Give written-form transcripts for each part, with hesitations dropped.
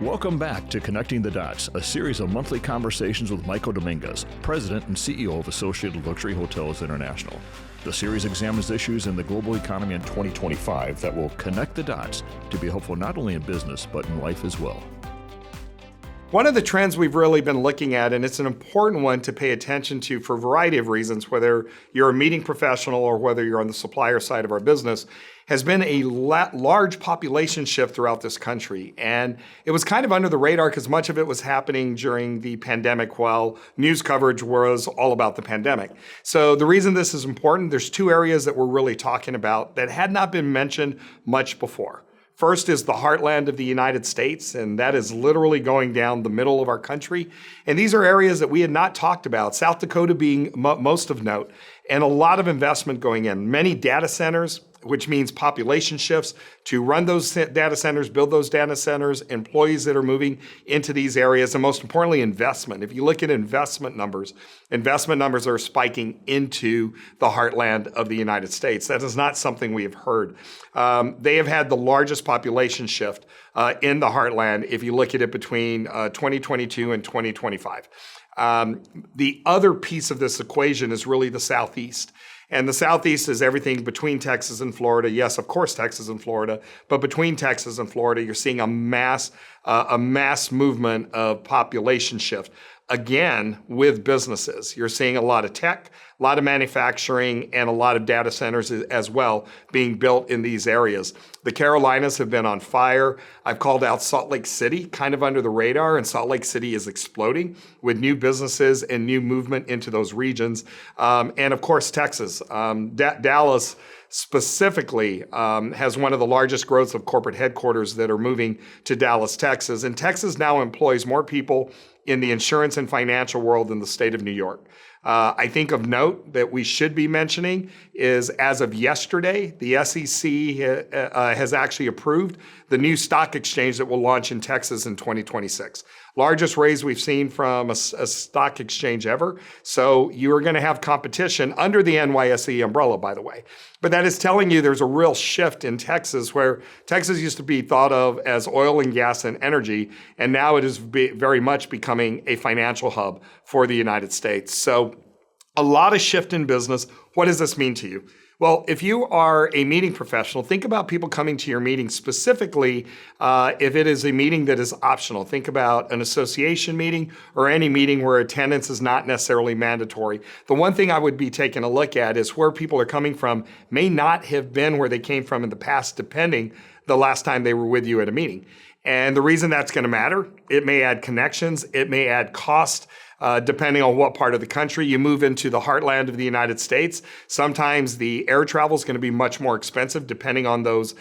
Welcome back to Connecting the Dots, a series of monthly conversations with Michael Dominguez, President and CEO of Associated Luxury Hotels International. The series examines issues in the global economy in 2025 that will connect the dots to be helpful not only in business, but in life as well. One of the trends we've really been looking at, and it's an important one to pay attention to for a variety of reasons, whether you're a meeting professional or whether you're on the supplier side of our business, has been a large population shift throughout this country. And it was kind of under the radar because much of it was happening during the pandemic while news coverage was all about the pandemic. So the reason this is important, there's two areas that we're really talking about that had not been mentioned much before. First is the heartland of the United States, and that is literally going down the middle of our country. And these are areas that we had not talked about, South Dakota being most of note, and a lot of investment going in. Many data centers, which means population shifts to run those data centers, build those data centers, employees that are moving into these areas, and most importantly, investment. If you look at investment numbers are spiking into the heartland of the United States. That is not something we have heard. They have had the largest population shift in the heartland if you look at it between 2022 and 2025. The other piece of this equation is really the Southeast. And the Southeast is everything between Texas and Florida. Yes, of course, Texas and Florida, but between Texas and Florida, you're seeing a mass movement of population shift. Again, with businesses, you're seeing a lot of tech, a lot of manufacturing, and a lot of data centers as well being built in these areas. The Carolinas have been on fire. I've called out Salt Lake City, kind of under the radar, and Salt Lake City is exploding with new businesses and new movement into those regions. And of course, Texas. Dallas specifically has one of the largest growths of corporate headquarters that are moving to Dallas, Texas. And Texas now employs more people in the insurance and financial world than the state of New York. I think of note that we should be mentioning is as of yesterday, the SEC has actually approved the new stock exchange that will launch in Texas in 2026. Largest raise we've seen from a stock exchange ever. So you are going to have competition under the NYSE umbrella, by the way. But that is telling you there's a real shift in Texas where Texas used to be thought of as oil and gas and energy, and now it is very much becoming a financial hub for the United States. So a lot of shift in business. What does this mean to you? Well, if you are a meeting professional, think about people coming to your meeting specifically if it is a meeting that is optional. Think about an association meeting or any meeting where attendance is not necessarily mandatory. The one thing I would be taking a look at is where people are coming from may not have been where they came from in the past, depending the last time they were with you at a meeting. And the reason that's going to matter, it may add connections, it may add cost, depending on what part of the country you move into the heartland of the United States. Sometimes the air travel is going to be much more expensive depending on those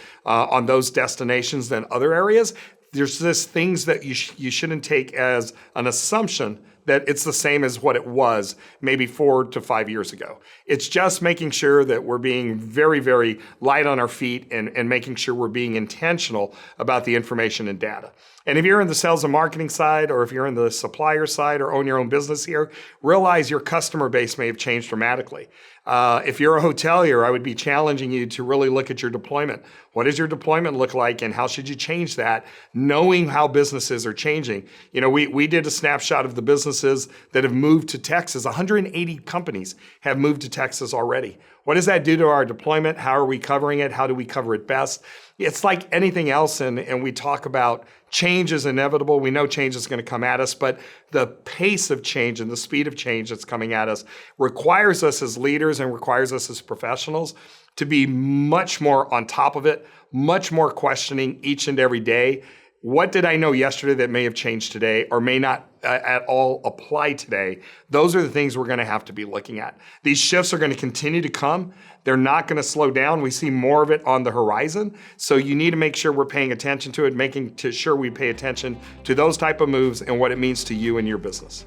destinations than other areas. There's just things that you shouldn't take as an assumption that it's the same as what it was maybe 4 to 5 years ago. It's just making sure that we're being very, very light on our feet and making sure we're being intentional about the information and data. And if you're in the sales and marketing side, or if you're in the supplier side or own your own business here, realize your customer base may have changed dramatically. If you're a hotelier, I would be challenging you to really look at your deployment. What does your deployment look like and how should you change that, knowing how businesses are changing? You know, we did a snapshot of the businesses that have moved to Texas. 180 companies have moved to Texas already. What does that do to our deployment? How are we covering it? How do we cover it best? It's like anything else, and we talk about change is inevitable. We know change is going to come at us, but the pace of change and the speed of change that's coming at us requires us as leaders and requires us as professionals to be much more on top of it, much more questioning each and every day. What did I know yesterday that may have changed today or may not at all apply today? Those are the things we're going to have to be looking at. These shifts are going to continue to come. They're not going to slow down. We see more of it on the horizon. So you need to make sure we're paying attention to it, making sure we pay attention to those type of moves and what it means to you and your business.